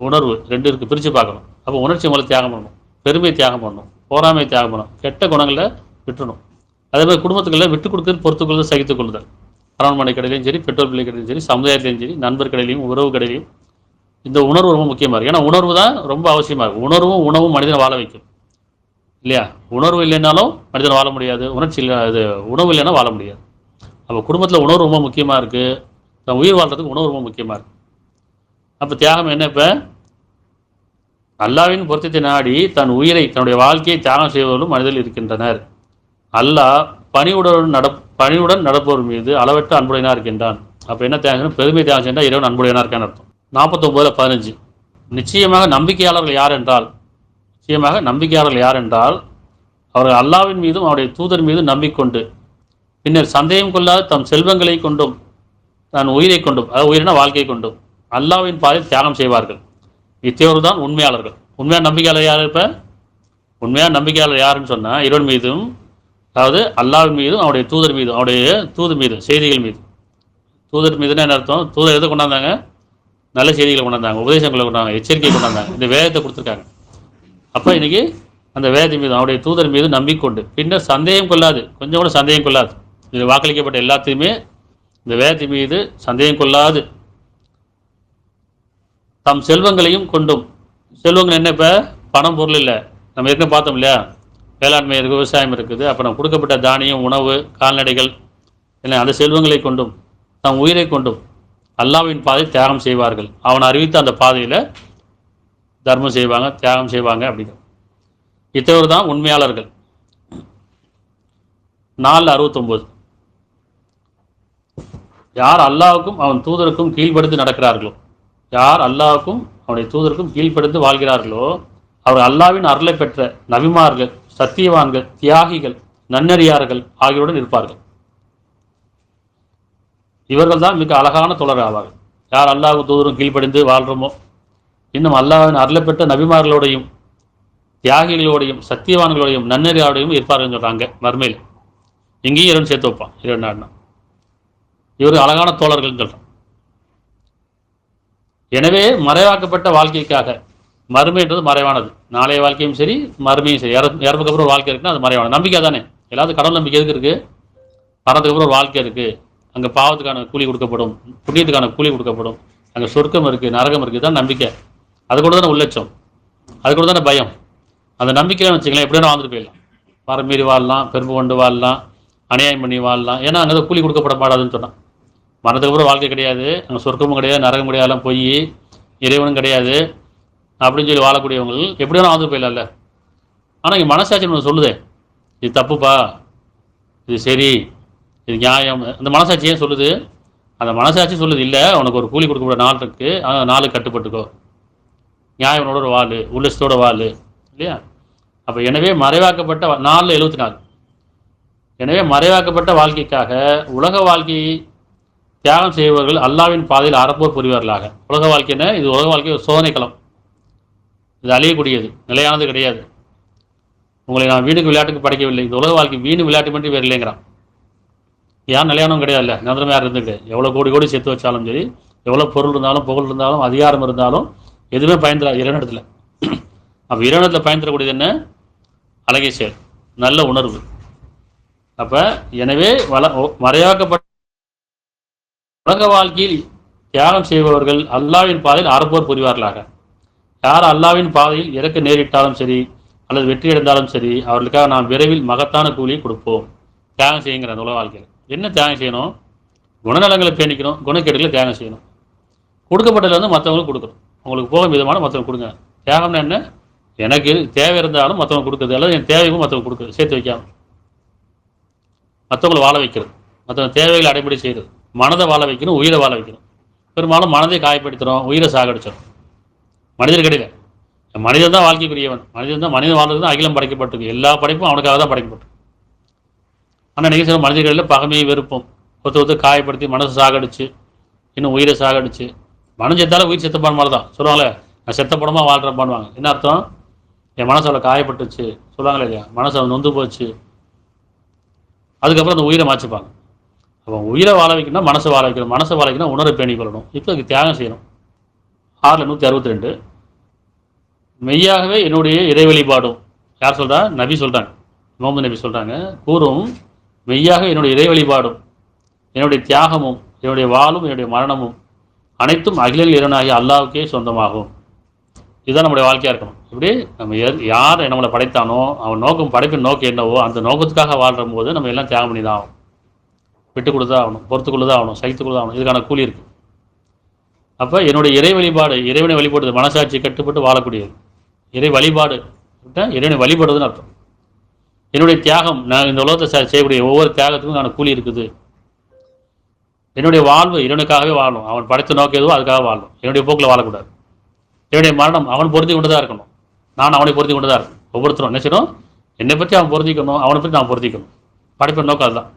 உணர்வு ரெண்டு இருக்குது, பிரித்து பார்க்கணும். அப்போ உணர்ச்சி முதல்ல தியாகம் பண்ணணும், பெருமையை தியாகம் பண்ணணும், போராமையை தியாகம் பண்ணணும், கெட்ட குணங்களை விட்டுணும். அதே மாதிரி குடும்பத்துக்களில் விட்டு கொடுக்குறது, பொறுத்துக்கொள்வது, சகித்துக் கொள்ளுதல். கணவன் மனை கடையிலையும் சரி, பெற்றோர் பிள்ளை கடையிலையும் சரி, சமுதாயத்திலையும் சரி, நண்பர் கடையிலையும் உறவு கடையிலையும் இந்த உணர்வு ரொம்ப முக்கியமாக இருக்குது. ஏன்னா உணர்வு தான் ரொம்ப அவசியமாக இருக்கும். உணர்வும் உணவும் மனிதனை வாழ வைக்கும் இல்லையா? உணர்வு இல்லைன்னாலும் மனிதன் வாழ முடியாது, உணர்ச்சி இல்லை, அது உணவு இல்லைன்னா வாழ முடியாது. அப்போ குடும்பத்தில் உணர்வு ரொம்ப முக்கியமாக இருக்குது. நம்ம உயிர் வாழ்றதுக்கு உணவு ரொம்ப முக்கியமாக இருக்குது. அப்போ தியாகம் என்ன? இப்போ அல்லாவின் பொருத்தத்தை நாடி தன் உயிரை, தன்னுடைய வாழ்க்கையை தியாகம் செய்வதும் மனிதர்கள் இருக்கின்றனர். அல்லாஹ் பணிவுடன் நடப்போர் மீது அளவற்ற அன்புடையனா இருக்கின்றான். அப்போ என்ன தியாகம்? பெருமை தியாகம் செஞ்சால் இறைவன் அன்புடையனா இருக்கான்னு அர்த்தம். 49:15 நிச்சயமாக நம்பிக்கையாளர்கள் யார் என்றால் அவர்கள் அல்லாவின் மீதும் அவருடைய தூதர் மீதும் நம்பிக்கொண்டு பின்னர் சந்தேகம் கொள்ளாத தம் செல்வங்களை கொண்டும் தன் உயிரை கொண்டும், அதாவது உயிரின வாழ்க்கையை கொண்டும் அல்லாவின் பாதையில் தியாகம் செய்வார்கள். இத்தேவர் தான் உண்மையாளர்கள். உண்மையான நம்பிக்கையாளர் யார்? இப்போ உண்மையான நம்பிக்கையாளர் யாருன்னு சொன்னால் இறைவன் மீதும், அதாவது அல்லாவின் மீதும் அவருடைய தூதர் மீதும், அவருடைய தூது மீது, செய்திகள் மீது. தூதர் மீதுன்னு என்ன அர்த்தம்? தூதர் எதை கொண்டாந்தாங்க? நல்ல செய்திகளை கொண்டாந்தாங்க, உபதேசங்களை கொண்டாந்தாங்க, எச்சரிக்கையை கொண்டாந்தாங்க, இந்த வேதத்தை கொடுத்துருக்காங்க. அப்போ இன்னைக்கு அந்த வேதத்தின் மீது, அவருடைய தூதர் மீது நம்பிக்கொண்டு பின்னர் சந்தேகம் கொள்ளாது, கொஞ்சம் கூட சந்தேகம் கொள்ளாது, இது வாக்களிக்கப்பட்ட எல்லாத்தையுமே இந்த வேதத்தின் மீது சந்தேகம் கொள்ளாது தம் செல்வங்களையும் கொண்டும். செல்வங்கள் என்ன? இப்போ பணம் பொருள் இல்லை, நம்ம ஏற்கனவே பார்த்தோம் இல்லையா? வேளாண்மை இருக்குது, விவசாயம் இருக்குது. அப்போ நம்ம கொடுக்கப்பட்ட தானியம், உணவு, கால்நடைகள் இல்லை, அந்த செல்வங்களை கொண்டும் தம் உயிரை கொண்டும் அல்லாவின் பாதை தியாகம் செய்வார்கள். அவன் அறிவித்த அந்த பாதையில் தர்மம் செய்வாங்க, தியாகம் செய்வாங்க. அப்படிங்கிற இத்தவர் தான் உண்மையாளர்கள். 4:69 யார் அல்லாவுக்கும் அவன் தூதருக்கும் கீழ்ப்படுத்தி நடக்கிறார்களோ, யார் அல்லாவுக்கும் அவனுடைய தூதருக்கும் கீழ்ப்படுத்தி வாழ்கிறார்களோ அவர் அல்லாவின் அருளை பெற்ற நபிமார்கள், சத்தியவான்கள், தியாகிகள், நன்னறியார்கள் ஆகியோருடன் இருப்பார்கள். இவர்கள் தான் மிக அழகான தொடர் ஆவார்கள். யார் அல்லாஹ் தூதரும் கீழ்ப்படிந்து வாழ்கிறோமோ, இன்னும் அல்லாஹ்வின் அருளை பெற்ற நபிமார்களோடையும் தியாகிகளோடையும் சத்தியவான்களோடையும் நன்னறியாரோடையும் இருப்பார்கள் சொல்கிறாங்க மர்மையில். இங்கேயும் இறைவன் சேர்த்து வைப்பான். இறைவன் நாடுனா இவர் அழகான தோழர்கள் சொல்கிறான். எனவே மறைவாக்கப்பட்ட வாழ்க்கைக்காக, மறுமைன்றது மறைவானது, நாளைய வாழ்க்கையும் சரி மறுமையும் சரி, இறப்புக்கு அப்புறம் வாழ்க்கை இருக்குன்னா அது மறைவானது. நம்பிக்கை தானே, எல்லாத்துக்கும் கடவுள் நம்பிக்கை எதுக்கு இருக்குது? மரணத்துக்கு அப்புறம் ஒரு வாழ்க்கை இருக்குது, அங்கே பாவத்துக்கான கூலி கொடுக்கப்படும், புண்ணியத்துக்கான கூலி கொடுக்கப்படும், அங்கே சொர்க்கம் இருக்குது, நரகம் இருக்குது, தான் நம்பிக்கை. அது கூட தானே உள்ளட்சம், அது கூட தானே பயம். அந்த நம்பிக்கையில வச்சுக்கலாம், எப்படியான வாழ்ந்துட்டு போயிடலாம். வரமீறி வாழலாம், பெருமை கொண்டு வாழலாம், அநியாயம் பண்ணி வாழலாம். ஏன்னா அங்கே தான் கூலி கொடுக்கப்பட மாட்டாதுன்னு சொன்னான். மரணத்துக்கு அப்புறம் வாழ்க்கை கிடையாது, அங்கே சொர்க்கமும் கிடையாது, நரகம் கிடையாதுலாம், பொய், இறைவனும் கிடையாது அப்படின்னு சொல்லி வாழக்கூடியவங்க எப்படி வேணால் வாழ்ந்து போயிடலாம்ல. ஆனால் இங்கே மனசாட்சி நம்ம சொல்லுதே, இது தப்புப்பா, இது சரி, இது நியாயம். அந்த மனசாட்சி ஏன் சொல்லுது? அந்த மனசாட்சி சொல்லுது, இல்லை உனக்கு ஒரு கூலி கொடுக்கப்பட நாள் இருக்கு, அந்த நாளுக்கு கட்டுப்பட்டுக்கோ, நியாயவனோட ஒரு வாழ், உள்ளத்தோட வாழ், இல்லையா? அப்போ எனவே மறைவாக்கப்பட்ட 4:74, எனவே மறைவாக்கப்பட்ட வாழ்க்கைக்காக உலக வாழ்க்கையை தியாகம் செய்பவர்கள் அல்லாவின் பாதையில் அறப்போர் புரிவார்களாக. உலக வாழ்க்கைன்னா இது உலக வாழ்க்கை ஒரு சோதனை களம், இது அழியக்கூடியது, நிலையானது கிடையாது. உங்களை நான் வீணுக்கு விளையாட்டுக்கு படைக்கவில்லை, இந்த உலக வாழ்க்கை வீணு விளையாட்டு பண்ணி வேறு இல்லைங்கிறான். யார் நிலையானவும் கிடையாது, இல்லை நிரந்தரம் யார் இருந்துட்டு எவ்வளோ கோடி கோடி சேர்த்து வச்சாலும் சரி, எவ்வளோ பொருள் இருந்தாலும் புகழ் இருந்தாலும் அதிகாரம் இருந்தாலும் எதுவுமே பயந்துடா இறைவனிடத்தில். அப்போ இறைவனிடத்தில் பயந்துடக்கூடியது என்ன? அழகை செயல், நல்ல உணர்வு. அப்போ எனவே மறைவாக்கப்பட்ட உலக வாழ்க்கையில் தியாகம் செய்பவர்கள் அல்லாவின் பாதையில் அறப்போர் புரிவார்களாக. யார் அல்லாவின் பாதையில் இறக்க நேரிட்டாலும் சரி அல்லது வெற்றி அடைந்தாலும் சரி, அவர்களுக்காக நாம் விரைவில் மகத்தான கூலியை கொடுப்போம். தியாகம் செய்யுங்கிற அந்த உலக வாழ்க்கையில் என்ன தியாகம் செய்யணும்? குணநலங்களை பேணிக்கணும், குணக்கேடுகளை தியாகம் செய்யணும். கொடுக்கப்பட்டதில் வந்து மற்றவங்களுக்கு கொடுக்கணும். உங்களுக்கு போக விதமான மற்றவங்க கொடுங்க. தியாகம்னா என்ன? எனக்கு தேவை இருந்தாலும் மற்றவங்க கொடுக்குறது, அல்லது என் தேவையும் மற்றவங்க கொடுக்குறது, சேர்த்து வைக்காமல் மற்றவங்களை வாழ வைக்கிறது, மற்றவங்க தேவைகளை அடைபடி செய்கிறது. மனதை வாழ வைக்கணும், உயிரை வாழ வைக்கணும். பெரும்பாலும் மனதை காயப்படுத்துகிறோம், உயிரை சாகடிச்சிடும். மனிதர் கிடையாது, மனிதன் தான் வாழ்க்கைக்குரியவன். மனிதன் தான், மனிதன் வாழ்றது தான் அகிலம் படைக்கப்பட்டிருக்கு. எல்லா படைப்பும் அவனுக்காக தான் படைக்கப்பட்டிருக்கு. ஆனால் நீங்கள் சில மனிதர்களில் பகமையை வெறுப்போம், ஒருத்தர் காயப்படுத்தி மனசை சாகடிச்சு, இன்னும் உயிரை சாகடிச்சு, மனம் செத்தாலும் உயிர் செத்தப்பான் மாதிரி தான் சொல்லுவாங்களே, நான் செத்த படமாக வாழ்கிறேன் பண்ணுவாங்க. என்ன அர்த்தம்? என் மனசு அவளை காயப்பட்டுச்சு சொல்லுவாங்களே இல்லையா, மனசு அவன் நொந்து போச்சு, அதுக்கப்புறம் அந்த உயிரை மாற்றிப்பாங்க. அவன் உயிரை வாழ வைக்கணும், மனசை வாழ வைக்கணும், மனசை வாழ வைக்கணும், உணரை பேணி கொள்ளணும். இப்போ அதுக்கு தியாகம் செய்யணும். 6:162 மெய்யாகவே என்னுடைய இறை வழிபாடும். யார் சொல்கிறா? நபி சொல்கிறாங்க, முகமது நபி சொல்கிறாங்க, கூறும் மெய்யாக என்னுடைய இறை வழிபாடும், என்னுடைய தியாகமும், என்னுடைய வாழும், என்னுடைய மரணமும் அனைத்தும் அகிலில் இறைவனாகிய அல்லாவுக்கே சொந்தமாகும். இதுதான் நம்முடைய வாழ்க்கையாக இருக்கணும். இப்படி நம்ம யார் நம்மளை படைத்தானோ அவன் நோக்கம், படைப்பின் நோக்கம் என்னவோ அந்த நோக்கத்துக்காக வாழ்கிற போது நம்ம எல்லாம் தியாகம் பண்ணி தான் ஆகும், விட்டு கொடுத்தா ஆகணும், பொறுத்துக்குள்ளதான் ஆகணும், சகித்துக்குள்ளதான் ஆகணும். இதுக்கான கூலி இருக்குது. அப்போ என்னுடைய இறை வழிபாடு, இறைவனை வழிபடுறது, மனசாட்சி கட்டுப்பட்டு வாழக்கூடியது. இறை வழிபாடு இறைவனை வழிபடுறதுன்னு அர்த்தம். என்னுடைய தியாகம், நான் இந்த உலகத்தை செய்யக்கூடிய ஒவ்வொரு தியாகத்துக்கும் நான் கூலி இருக்குது. என்னுடைய வாழ்வு இறைவனுக்காகவே வாழணும், அவன் படைத்த நோக்கம் எதுவோ அதுக்காக வாழணும், என்னுடைய போக்கில் வாழக்கூடாது. என்னுடைய மரணம் அவன் பொருத்தி கொண்டு தான் இருக்கணும், நான் அவனை பொருத்தி கொண்டு தான் இருக்கணும். ஒவ்வொருத்தரும் என்ன செய்யணும்? என்னை பற்றி அவன் பொருத்திக்கணும், அவனை பற்றி நான் பொருத்திக்கணும். படைப்பின் நோக்கம் அதுதான்.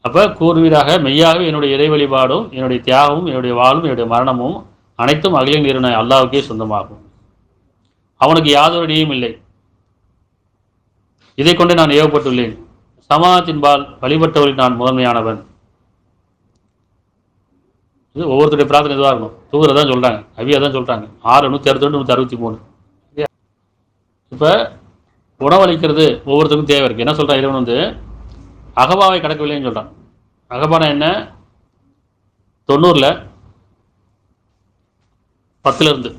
அப்போ கூறுவீராக மெய்யாகவே என்னுடைய இறை வழிபாடும், என்னுடைய தியாகமும், என்னுடைய வாழும், என்னுடைய மரணமும் அனைத்தும் அகிலின் இறைவனாய் அல்லாஹ்வுக்கே சொந்தமாகும். அவனுக்கு யாதொரு இணையும் இல்லை. இதை கொண்டு நான் ஏவப்பட்டுள்ளேன். சமாதத்தின்பால் வழிபட்டவரில் நான் முதன்மையானவன். இது ஒவ்வொருத்தருடைய பிரார்த்தனை இதுவாக இருக்கும். தூதரை தான் சொல்கிறாங்க, அவியா தான் சொல்கிறாங்க. 6:162 163. இப்போ உணவளிக்கிறது ஒவ்வொருத்தருக்கும் தேவை இருக்குது. என்ன சொல்கிறான் இறைவன் வந்து? அகபாவை கடக்கவில்லைன்னு சொல்கிறான். அகபானா என்ன? 90 10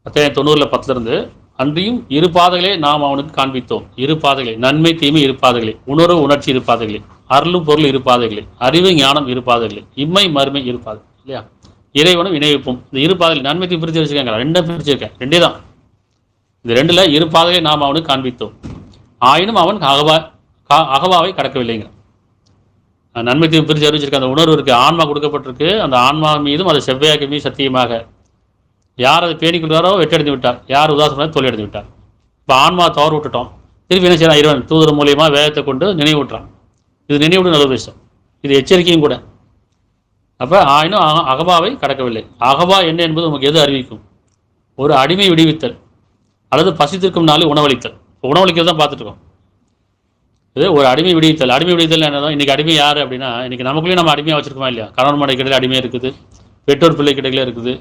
10 அன்றியும் இரு பாதைகளே நாம் அவனுக்கு காண்பித்தோம். இரு பாதைகளை, நன்மை தீமை இரு பாதைகளை, உணர்வு உணர்ச்சி இரு பாதைகளை, அருளும் பொருள் இரு பாதைகளை, அறிவு ஞானம் இரு பாதைகளை, இம்மை மறுமை இரு பாதை, இல்லையா? இறைவனும் இணைவிப்பும். இந்த இரு பாதைகள் நன்மை தீமை பிரித்து வச்சுருக்காங்க, ரெண்டும் பிரிச்சிருக்கேன், ரெண்டே தான். இந்த ரெண்டில் இரு பாதைகளை நாம் அவனுக்கு காண்பித்தோம். ஆயினும் அவன் அகவாவை கடக்கவில்லைங்க. நன்மை தீமை பிரித்து அறிவிச்சிருக்க அந்த உணர்வு இருக்குது, ஆன்மா கொடுக்கப்பட்டிருக்கு. அந்த ஆன்மா மீதும் அதை செவ்வையாக்கி மீது சத்தியமாக யார் அதை பேணிக்கொள்கிறாரோ வெற்றடைந்து விட்டார், யார் உதாசமாக தோல்வி அடைந்து விட்டார். இப்போ ஆன்மா தவறு விட்டுட்டோம், திருப்பி என்ன செய்யலாம்? இறைவன் தூதர் மூலியமாக வேதத்தை கொண்டு நினைவூட்டுறான். இது நினைவுடன் நல்ல விஷயம், இது எச்சரிக்கையும் கூட. அப்போ ஆயினும் அகபாவை கடக்கவில்லை. அகபா என்ன என்பது நமக்கு எது அறிவிக்கும்? ஒரு அடிமை விடுவித்தல் அல்லது பசித்திருக்கும் நாளில் உணவளித்தல். உணவளிக்கிறது தான் பார்த்துட்டு இருக்கோம். இது ஒரு அடிமை விடுவித்தல். அடிமை விடுவித்தல் என்னதான்? இன்றைக்கி அடிமை யார் அப்படின்னா, இன்றைக்கி நமக்குள்ளேயும் நம்ம அடிமையாக வச்சுருக்கோமா இல்லையா? கணவன் மனை கடையில் அடிமை இருக்குது, பெற்றோர் பிள்ளை கடையில் இருக்குது,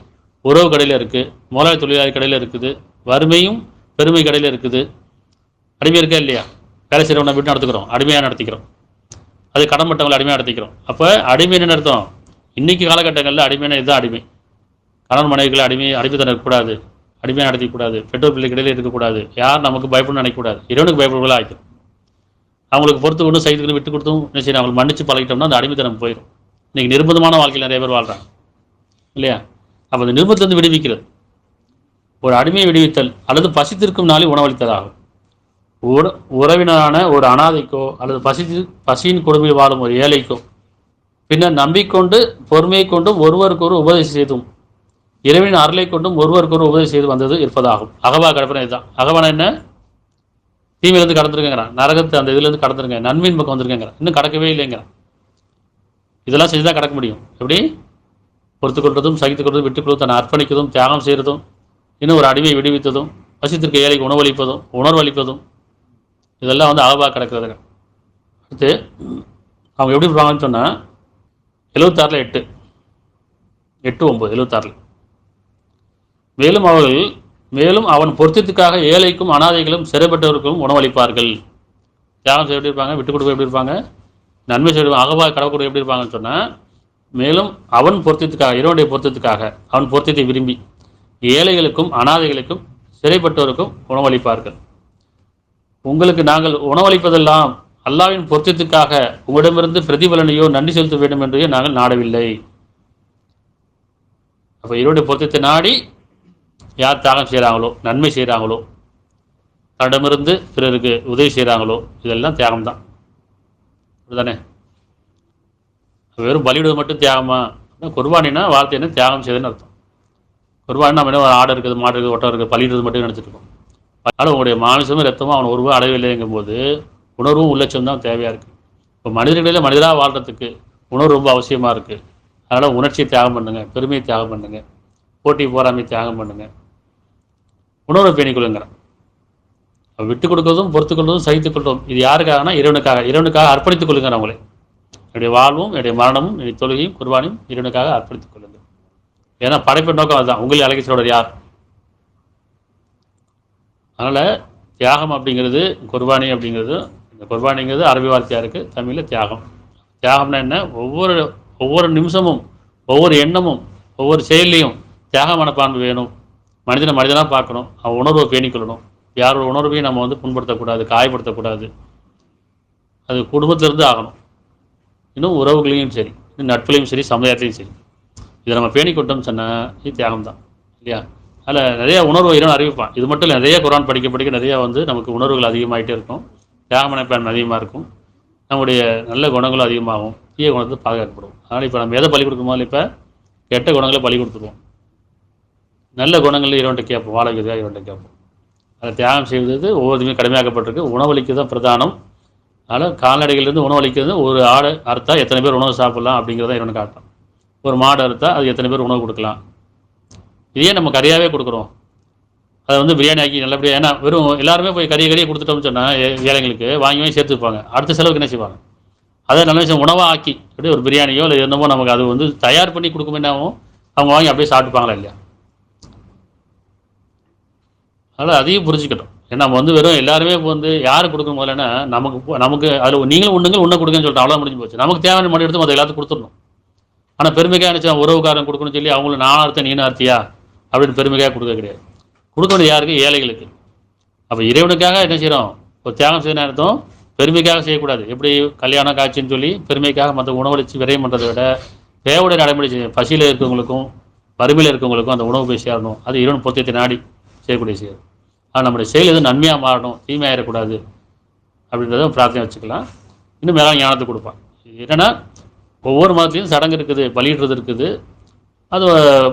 உறவு கடையில் இருக்குது, முதலாளி தொழிலாளி கடையில் இருக்குது, வறுமையும் பெருமை கடையில் இருக்குது. அடிமை இருக்கா இல்லையா? வேலை செய்கிறவனை விட்டு நடத்துக்கிறோம், அடிமையாக நடத்திக்கிறோம். அது கடன்பட்டவங்களை அடிமையாக நடத்திக்கிறோம். அப்போ அடிமை என்ன அர்த்தம்? இன்றைக்கி காலகட்டங்களில் அடிமையான இதுதான் அடிமை. கணவன் மனைவிகளை அடிமைத்தனம் இருக்கக்கூடாது, அடிமையாக நடத்திக்கூடாது, பெற்றோர் பிள்ளை கடையில் இருக்கக்கூடாது, யார் நமக்கு பயப்படணும்னு நினைக்கக்கூடாது, இறைவனுக்கு பயப்படுவதாக ஆகிடும். அவங்களுக்கு பொறுத்து கொண்டு சைத்துக்கு விட்டு கொடுத்தும் என்ன செய்யணும், அவங்களுக்கு மன்னிச்சு பழகிட்டோம்னா அந்த அடிமைத்தனம் போயிடும். இன்றைக்கி நிர்பந்தமான வாழ்க்கையில் நிறைய பேர் வாழ்கிறாங்க இல்லையா? அப்போ அந்த நிர்பந்தத்திலிருந்து விடுவிக்கிறது ஒரு அடிமையை விடுவித்தல் அல்லது பசித்திருக்கும் நாளில் உணவளித்ததாகும். உறவினரான ஒரு அனாதைக்கோ அல்லது பசியின் கொடுமையில் வாழும் ஒரு ஏழைக்கோ பின்னர் நம்பிக்கொண்டு பொறுமையை கொண்டும் ஒருவருக்கொரு உபதேசம் செய்தும் இறைவனின் அருளை கொண்டும் ஒருவருக்கொரு உபதேசம் செய்து வந்தது இருப்பதாகும். அகவா கடப்பன இதுதான். அகவான என்ன? தீமையிலேருந்து கடந்துருங்கிறான், நரகத்து அந்த இதுலேருந்து கடந்துருங்க, நன்மையின் பக்கம் வந்திருக்கேங்கிறான், இன்னும் கடக்கவே இல்லைங்கிறான். இதெல்லாம் செஞ்சு தான் கடக்க முடியும். எப்படி? பொறுத்துக்கொள்றதும் சகித்துக்கொள்றதும் விட்டுக்கொள்வதும் தன்னை அர்ப்பணிக்கிறதும் தியாகம் செய்கிறதும் இன்னும் ஒரு அடிமையை விடுவித்ததும் பசித்திருக்க ஏழைக்கு உணவளிப்பதும் உணர்வளிப்பதும் இதெல்லாம் வந்து அகவா கிடக்கிறதுங்க. அடுத்து அவங்க எப்படி இருப்பாங்கன்னு சொன்னால் 76 8 9 76 மேலும் அவன் பொருத்தத்துக்காக ஏழைக்கும் அனாதைகளும் சிறைப்பட்டவர்களும் உணவளிப்பார்கள். தியாகம் செய்ய எப்படி இருப்பாங்க, விட்டு கொடுக்க எப்படி இருப்பாங்க, நன்மை செய்ய அகவா கடவுள் எப்படி இருப்பாங்கன்னு சொன்னால், மேலும் அவன் பொருத்தத்துக்காக இறைவனுடைய பொருத்தத்துக்காக அவன் பொருத்தத்தை விரும்பி ஏழைகளுக்கும் அனாதைகளுக்கும் சிறைப்பட்டவருக்கும் உணவளிப்பார்கள். உங்களுக்கு நாங்கள் உணவளிப்பதெல்லாம் அல்லாவின் பொருத்தத்துக்காக உங்களிடமிருந்து பிரதிபலனையோ நன்றி செலுத்த வேண்டும் என்றையோ நாங்கள் நாடவில்லை. அப்போ இறைவனுடைய பொருத்தத்தை நாடி யார் தியாகம் செய்கிறாங்களோ, நன்மை செய்கிறாங்களோ, தன்னிடமிருந்து பிறருக்கு உதவி செய்கிறாங்களோ, இதெல்லாம் தியாகம் தான். அப்படிதானே? வெறும் பலியிடுவது மட்டும் தியாகமா? குர்பானின்னா வார்த்தை என்ன, தியாகம் செய்யுதுன்னு அர்த்தம். குர்பானி நம்ம என்ன ஆடு இருக்குது, மாடு இருக்குது, ஒட்டம் இருக்குது, பலியிடுறது மட்டும் நினச்சிட்டு இருக்கோம். அதனால் உங்களுடைய மாமிசமும் ரத்தமும் அவன் உருவம் அடையவில்லைங்கும் போது உணர்வும் உள்ளட்சம் தான் தேவையாக இருக்குது. இப்போ மனிதர்களில் மனிதராக வாழ்கிறதுக்கு உணர்வு ரொம்ப அவசியமாக இருக்குது. அதனால் உணர்ச்சியை தியாகம் பண்ணுங்கள், பெருமையை தியாகம் பண்ணுங்கள், போட்டி போராமை தியாகம் பண்ணுங்கள், உணர்வை பேணிக்கொள்ளுங்கிறான். விட்டு கொடுக்கறதும் பொறுத்துக்கொள்வதும் சகித்துக்கொள்வதும் இது யாருக்காகனா இறைவனுக்காக அர்ப்பணித்துக் கொள்ளுங்க. அவங்களே என்னுடைய வாழ்வும் என்னுடைய மரணமும் என்னுடைய தொழுகையும் குர்பானியும் இறைவனுக்காக அர்ப்பணித்துக் கொள்ளுங்க. ஏன்னா படைப்பு நோக்கம் அதுதான், உங்களை அழைக்க சொல்றது யார்? அதனால் தியாகம் அப்படிங்கிறது குர்பானி அப்படிங்கிறது, இந்த குர்பானிங்கிறது அரபி வார்த்தையாக இருக்குது, தமிழில் தியாகம். தியாகம்னா என்ன? ஒவ்வொரு நிமிஷமும் ஒவ்வொரு எண்ணமும் ஒவ்வொரு செயல்லையும் தியாக மனப்பான்பு வேணும். மனிதனாக பார்க்கணும், அவன் உணர்வை பேணிக்கொள்ளணும். யாரோட உணர்வையும் நம்ம வந்து புண்படுத்தக்கூடாது, காயப்படுத்தக்கூடாது. அது குடும்பத்திலிருந்து ஆகணும், இன்னும் உறவுகளையும் சரி, இன்னும் நட்புலையும் சரி, சமுதாயத்திலையும் சரி. இதை நம்ம பேணிக்கொண்டோம்னு சொன்னால் இது தியாகம் தான் இல்லையா? அதில் நிறைய உணர்வு இறைவன் அறிவிப்பான். இது மட்டும் இல்லை, நிறைய குர்ஆன் படிக்க நிறையா வந்து நமக்கு உணர்வுகள் அதிகமாகிட்டே இருக்கும், தியாக மனப்பான்மை அதிகமாக இருக்கும், நம்முடைய நல்ல குணங்களும் அதிகமாகும், தீய குணத்தை பாதுகாக்கப்படும். அதனால் இப்போ நம்ம எதை பலி கொடுக்குமோ, இப்போ கெட்ட குணங்களை பலி கொடுத்துருவோம், நல்ல குணங்களில் இறைவன்கிட்ட கேட்போம், வாழ வைக்கிறதா இறைவன்கிட்ட கேட்போம். அதை தியாகம் செய்வது ஒவ்வொருத்தையுமே கடுமையாக்கப்பட்டிருக்கு. உணவளிக்கிறது தான் பிரதானம். அதனால் கால்நடைகள்லேருந்து உணவளிக்கிறது, ஒரு ஆடு அறுத்தா எத்தனை பேர் உணவு சாப்பிட்லாம் அப்படிங்கிறத இறைவனுக்கு காட்டும். ஒரு மாடு அறுத்தா அது எத்தனை பேர் உணவு கொடுக்கலாம். இதையே நம்ம கறியாகவே கொடுக்குறோம், அதை வந்து பிரியாணி ஆக்கி நல்லபடியாக. ஏன்னா வெறும் எல்லாருமே போய் கறியை கொடுத்துட்டோம்னு சொன்னால் ஏழைங்களுக்கு வாங்கி சேர்த்து வைப்பாங்க, அடுத்த செலவுக்கு என்ன செய்வாங்க, அதை நல்ல விஷயம் உணவாக ஆக்கி அப்படியே ஒரு பிரியாணியோ இல்லை என்னமோ நமக்கு அது வந்து தயார் பண்ணி கொடுக்குமென்னாவும் அவங்க வாங்கி அப்படியே சாப்பிட்டுப்பாங்களா இல்லையா? அதனால் அதையும் புரிஞ்சுக்கிட்டோம். ஏன்னா நம்ம வந்து வெறும் எல்லாருமே இப்போ வந்து யார் கொடுக்கணும் முதல்லன்னா நமக்கு அதில் நீங்களும் உன்னை கொடுங்கன்னு சொல்லிட்டு அவ்வளோ முடிஞ்சு போச்சு. நமக்கு தேவையான மணி எடுத்து அதை எல்லாத்துக்கும் கொடுத்துடணும். ஆனால் பெருமைக்காக நினச்சா உறவுக்காரன் கொடுக்கணும்னு சொல்லி அவங்கள நான் அர்த்தம் நீனும் அர்த்தியா அப்படின்னு பெருமைக்காக கொடுக்க கிடையாது. கொடுக்க வேண்டிய யாருக்கு? ஏழைகளுக்கு. அப்போ இறைவனுக்காக என்ன செய்கிறோம், ஒரு தியாகம் செய்ய அர்த்தம், பெருமைக்காக செய்யக்கூடாது. எப்படி கல்யாணம் காட்சின்னு சொல்லி பெருமைக்காக மற்ற உணவளித்து விரயம் பண்ணுறதை விட தேவையுடைய நடைமுறை பசியில் இருக்கவங்களுக்கும் வறுமையில் இருக்கவங்களுக்கும் அந்த உணவு போய் சேரணும். அது இறைவன் பொருத்தத்தை நாடி செய்யக்கூடிய செயல். ஆனால் நம்முடைய செயல் எதுவும் நன்மையாக மாறணும், தீமையாயிடக்கூடாது அப்படின்றத பிரார்த்தனை வச்சுக்கலாம். இன்னும் மேலே ஞானத்தை கொடுப்பான். என்னென்னா ஒவ்வொரு மதத்துலையும் சடங்கு இருக்குது, பலியிடுறது இருக்குது, அது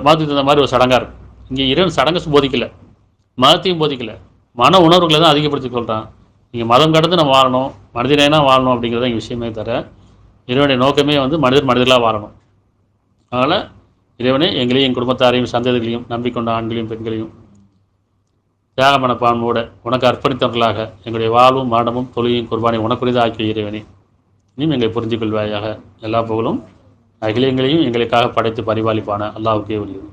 மதத்துக்கு தகுந்த மாதிரி ஒரு சடங்காக இருக்கும். இங்கே இறைவன் சடங்கு போதிக்கலை, மதத்தையும் போதிக்கலை, மன உணர்வுகளை தான் அதிகப்படுத்தி சொல்கிறான். நீங்கள் மதம் கடந்து நம்ம வாழணும், மனிதனா வாழணும் அப்படிங்கிறத இங்கே விஷயமே தர இறைவனுடைய நோக்கமே வந்து மனிதர்களாக வாழணும். அதனால் இறைவனே எங்களையும் என் குடும்பத்தாரையும் சந்ததிகளையும் நம்பிக்கொண்ட ஆண்களையும் பெண்களையும் தியாக மனப்பான்மையோட உனக்கு அர்ப்பணித்தவர்களாக எங்களுடைய வாழ்வும் மரணமும் தொழிலையும் குர்பானை உனக்குரியதாக ஆக்கிய இறைவனே, நீயும் எங்களை புரிந்து கொள்வாயாக. எல்லா புகழும் அகிலங்களையும் எங்களுக்காக படைத்து பரிபாலிப்பான அல்லாஹ்வுக்கே உரியது.